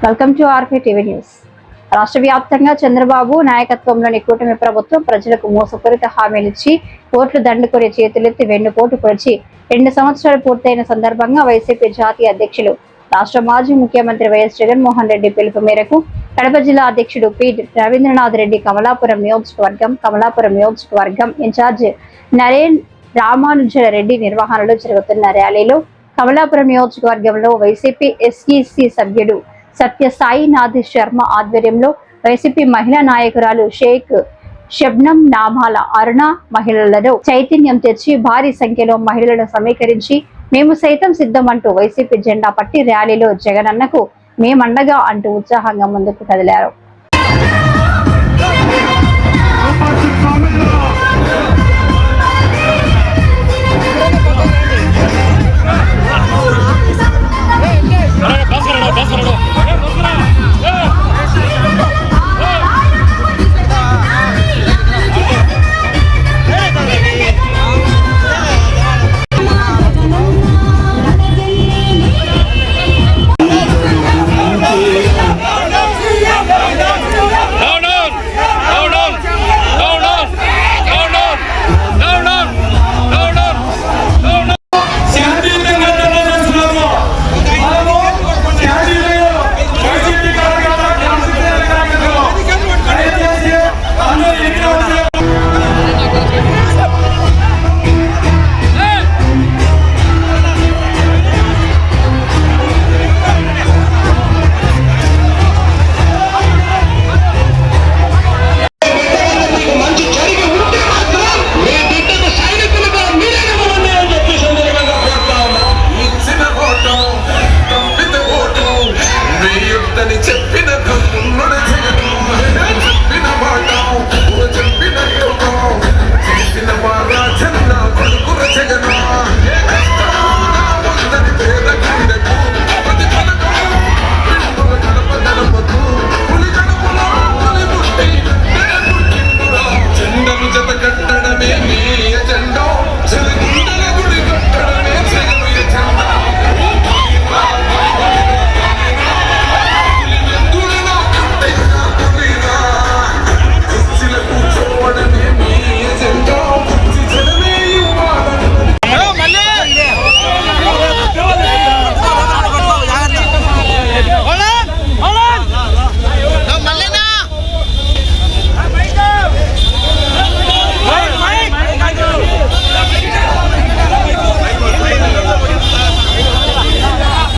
Welcome to RP TV news. రాష్ట్ర వ్యాప్తంగా చంద్రబాబు నాయకత్వంలోని కూటమి ప్రభుత్వం ప్రజలకు మోసపూరిత హామీలిచ్చి ఓట్లు దండుకొని చేతులెత్తి వెన్నుపోటు పొడిచి 2 సంవత్సరాలు పూర్తయిన సందర్భంగా వైసీపీ జాతీయ అధ్యక్షులు రాష్ట్ర మాజీ ముఖ్యమంత్రి వైఎస్ జగన్మోహన్ రెడ్డి పిలుపు మేరకు కడప జిల్లా అధ్యక్షుడు పి రవీంద్రనాథ్ రెడ్డి కమలాపురం నియోజకవర్గం ఇన్ఛార్జ్ నరేన్ రామానుజరెడ్డి నిర్వహణలో జరుగుతున్న ర్యాలీలో కమలాపురం నియోజకవర్గంలో వైసీపీ ఎస్ఈసి సభ్యుడు సత్యసాయినాథ్ శర్మ ఆధ్వర్యంలో వైసీపీ మహిళా నాయకురాలు షేక్ షబ్నం నామాల అరుణ మహిళలలో చైతన్యం తెచ్చి భారీ సంఖ్యలో మహిళలను సమీకరించి మేము సైతం సిద్ధం అంటూ వైసీపీ జెండా పట్టి ర్యాలీలో జగనన్నకు మేమండగా అంటూ ఉత్సాహంగా ముందుకు కదిలారు.